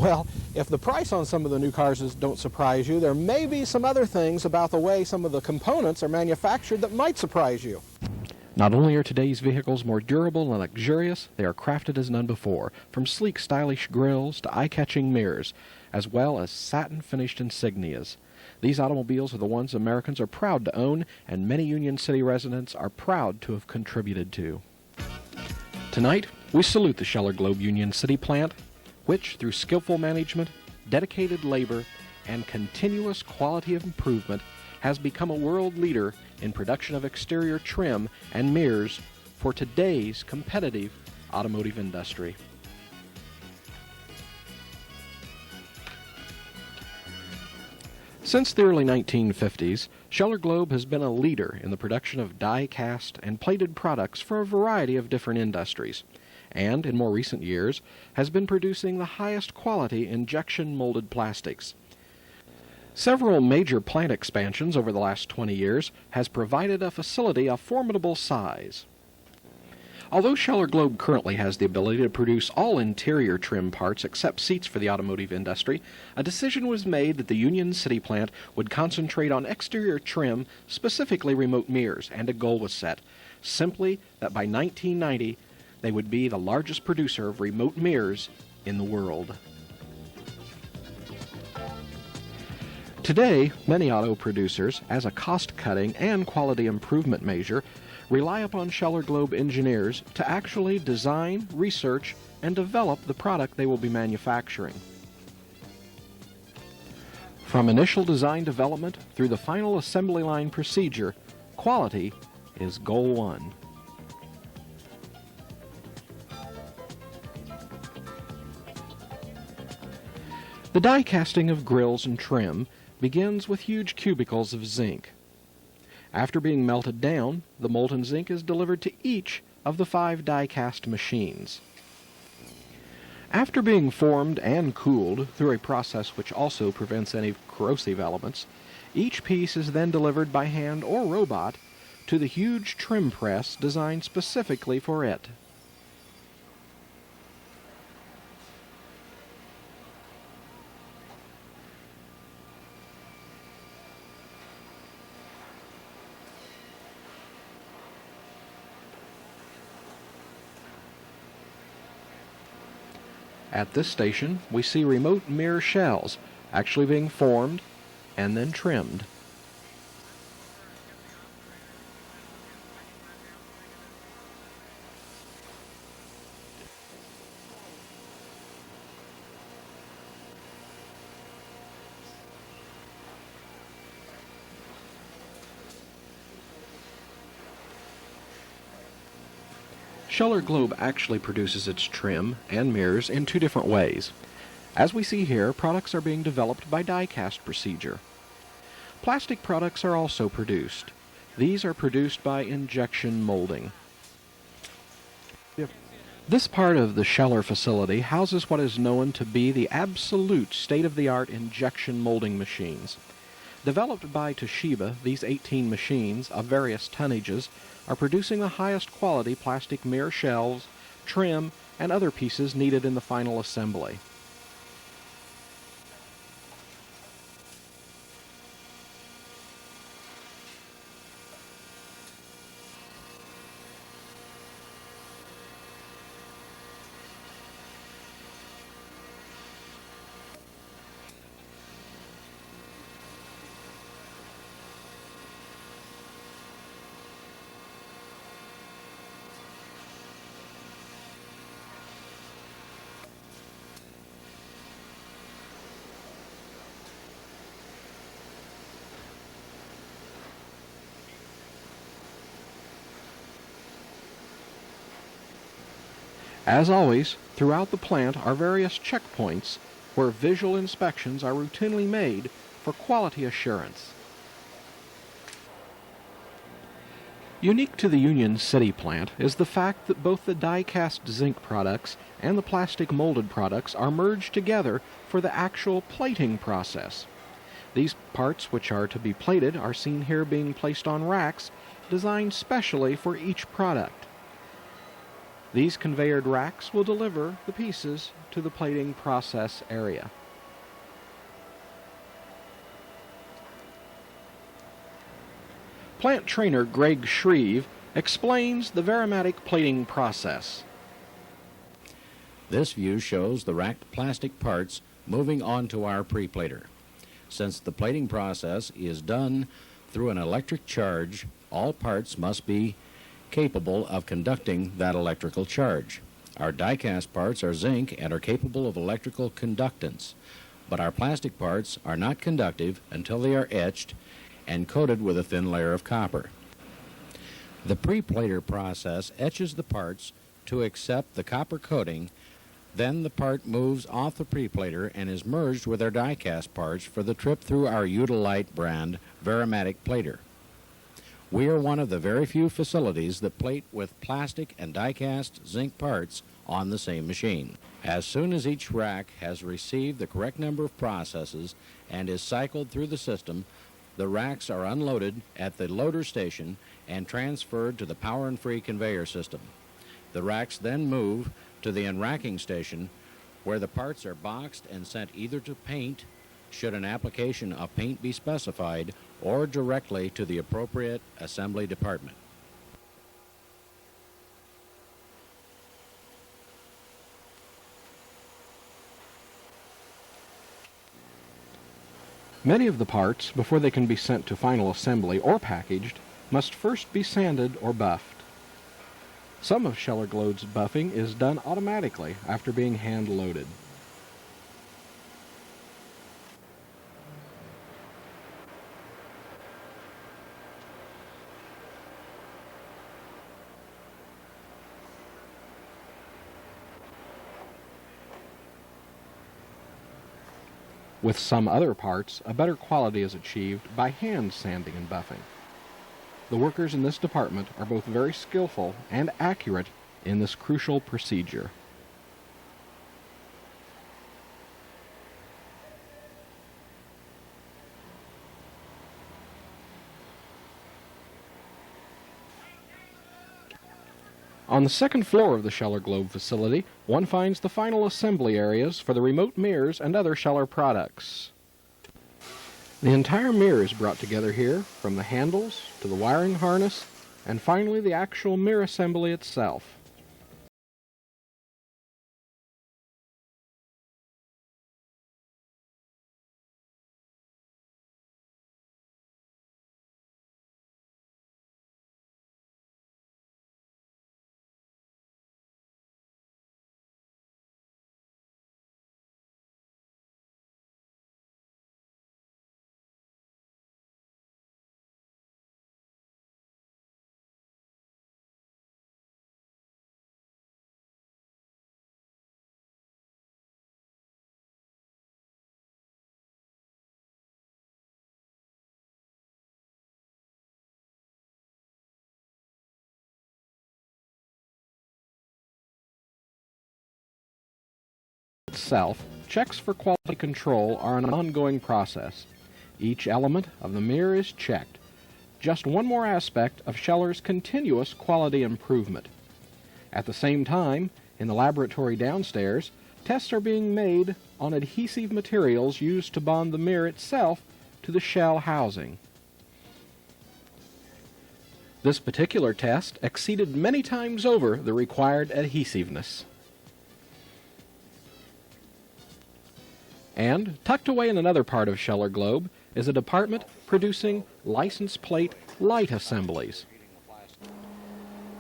Well, if the price on some of the new cars don't surprise you, there may be some other things about the way some of the components are manufactured that might surprise you. Not only are today's vehicles more durable and luxurious, they are crafted as none before, from sleek, stylish grilles to eye-catching mirrors, as well as satin-finished insignias. These automobiles are the ones Americans are proud to own, and many Union City residents are proud to have contributed to. Tonight, we salute the Scheller Globe Union City plant, which, through skillful management, dedicated labor, and continuous quality of improvement, has become a world leader in production of exterior trim and mirrors for today's competitive automotive industry. Since the early 1950s, Scheller Globe has been a leader in the production of die-cast and plated products for a variety of different industries, and in more recent years has been producing the highest quality injection molded plastics. Several major plant expansions over the last 20 years has provided a facility of formidable size. Although Scheller Globe currently has the ability to produce all interior trim parts except seats for the automotive industry, a decision was made that the Union City plant would concentrate on exterior trim, specifically remote mirrors, and a goal was set, simply that by 1990 they would be the largest producer of remote mirrors in the world. Today, many auto producers, as a cost-cutting and quality improvement measure, rely upon Scheller Globe engineers to actually design, research, and develop the product they will be manufacturing. From initial design development through the final assembly line procedure, quality is goal one. The die casting of grills and trim begins with huge cubicles of zinc. After being melted down, the molten zinc is delivered to each of the 5 die-cast machines. After being formed and cooled through a process which also prevents any corrosive elements, each piece is then delivered by hand or robot to the huge trim press designed specifically for it. At this station, we see remote mirror shells actually being formed and then trimmed. Scheller Globe actually produces its trim and mirrors in 2 different ways. As we see here, products are being developed by die-cast procedure. Plastic products are also produced. These are produced by injection molding. This part of the Scheller facility houses what is known to be the absolute state-of-the-art injection molding machines. Developed by Toshiba, these 18 machines of various tonnages are producing the highest quality plastic mirror shells, trim, and other pieces needed in the final assembly. As always, throughout the plant are various checkpoints where visual inspections are routinely made for quality assurance. Unique to the Union City plant is the fact that both the die-cast zinc products and the plastic molded products are merged together for the actual plating process. These parts which are to be plated are seen here being placed on racks designed specially for each product. These conveyored racks will deliver the pieces to the plating process area. Plant trainer Greg Shreve explains the Varimatic plating process. This view shows the racked plastic parts moving onto our pre-plater. Since the plating process is done through an electric charge, all parts must be capable of conducting that electrical charge. Our die-cast parts are zinc and are capable of electrical conductance, but our plastic parts are not conductive until they are etched and coated with a thin layer of copper. The pre-plater process etches the parts to accept the copper coating. Then the part moves off the pre-plater and is merged with our die-cast parts for the trip through our Utilite brand Varimatic plater. We are one of the very few facilities that plate with plastic and die-cast zinc parts on the same machine. As soon as each rack has received the correct number of processes and is cycled through the system, the racks are unloaded at the loader station and transferred to the power and free conveyor system. The racks then move to the unracking station, where the parts are boxed and sent either to paint, should an application of paint be specified, or directly to the appropriate assembly department. Many of the parts, before they can be sent to final assembly or packaged, must first be sanded or buffed. Some of Scheller Globe's buffing is done automatically after being hand-loaded. With some other parts, a better quality is achieved by hand sanding and buffing. The workers in this department are both very skillful and accurate in this crucial procedure. On the second floor of the Scheller Globe facility, one finds the final assembly areas for the remote mirrors and other Scheller products. The entire mirror is brought together here, from the handles to the wiring harness, and finally the actual mirror assembly itself. Itself, checks for quality control are an ongoing process. Each element of the mirror is checked. Just one more aspect of Scheller's continuous quality improvement. At the same time, in the laboratory downstairs, tests are being made on adhesive materials used to bond the mirror itself to the shell housing. This particular test exceeded many times over the required adhesiveness. And tucked away in another part of Scheller Globe is a department producing license plate light assemblies.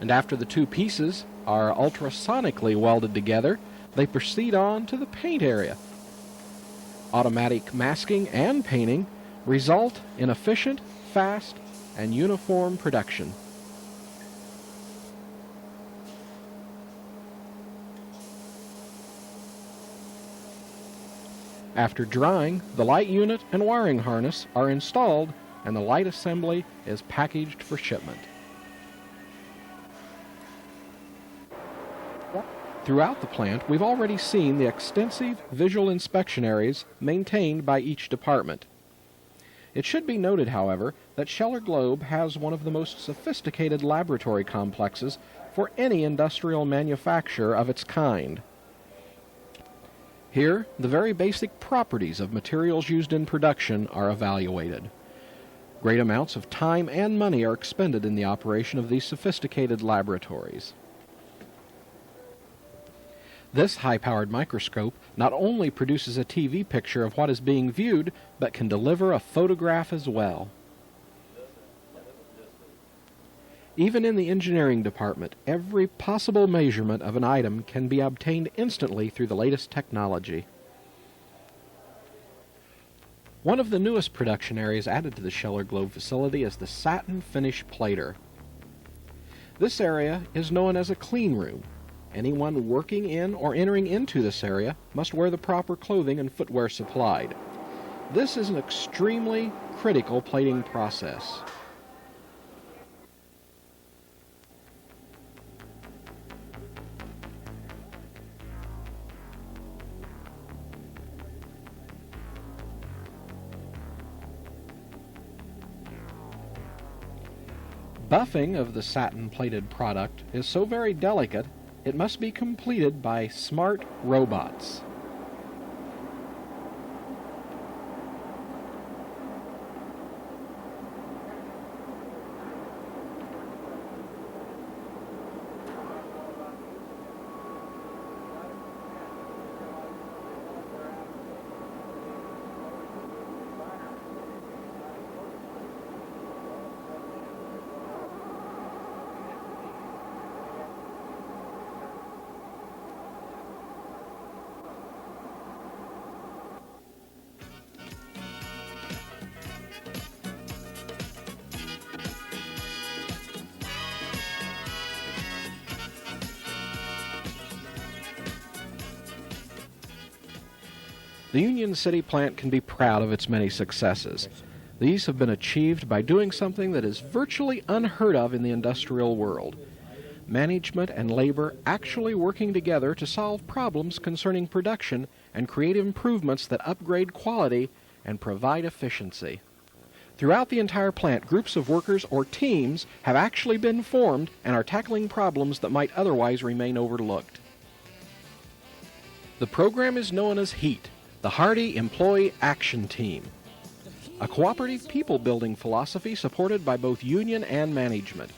And after the two pieces are ultrasonically welded together, they proceed on to the paint area. Automatic masking and painting result in efficient, fast, and uniform production. After drying, the light unit and wiring harness are installed and the light assembly is packaged for shipment. Throughout the plant, we've already seen the extensive visual inspection areas maintained by each department. It should be noted, however, that Scheller Globe has one of the most sophisticated laboratory complexes for for any industrial manufacture of its kind. Here, the very basic properties of materials used in production are evaluated. Great amounts of time and money are expended in the operation of these sophisticated laboratories. This high-powered microscope not only produces a TV picture of what is being viewed, but can deliver a photograph as well. Even in the engineering department, every possible measurement of an item can be obtained instantly through the latest technology. One of the newest production areas added to the Scheller Globe facility is the Satin finish plater. This area is known as a clean room. Anyone working in or entering into this area must wear the proper clothing and footwear supplied. This is an extremely critical plating process. Buffing of the satin-plated product is so very delicate, it must be completed by smart robots. The Union City plant can be proud of its many successes. These have been achieved by doing something that is virtually unheard of in the industrial world. Management and labor actually working together to solve problems concerning production and create improvements that upgrade quality and provide efficiency. Throughout the entire plant, groups of workers or teams have actually been formed and are tackling problems that might otherwise remain overlooked. The program is known as HEAT, the Hardy Employee Action Team, a cooperative people-building philosophy supported by both union and management.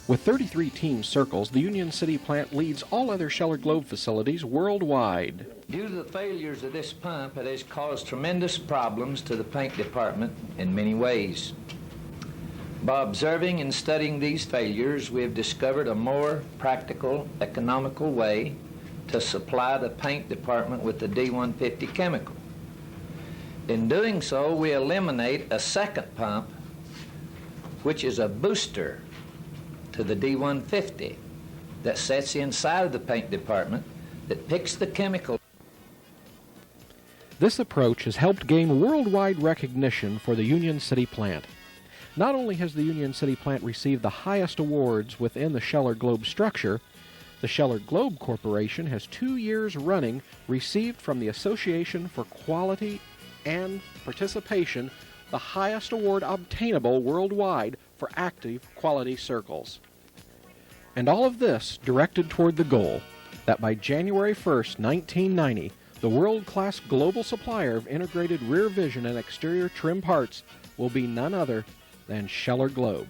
With 33 team circles, the Union City plant leads all other Scheller Globe facilities worldwide. Due to the failures of this pump, it has caused tremendous problems to the paint department in many ways. By observing and studying these failures, we have discovered a more practical, economical way to supply the paint department with the D150 chemical. In doing so, we eliminate a second pump, which is a booster to the D150 that sits inside of the paint department that picks the chemical. This approach has helped gain worldwide recognition for the Union City plant. Not only has the Union City plant received the highest awards within the Scheller Globe structure, the Scheller Globe Corporation has 2 years running received from the Association for Quality and Participation the highest award obtainable worldwide for active quality circles. And all of this directed toward the goal that by January 1st, 1990, the world-class global supplier of integrated rear vision and exterior trim parts will be none other than Scheller Globe.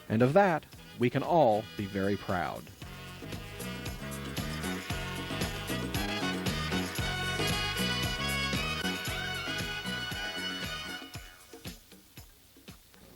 And of that, we can all be very proud.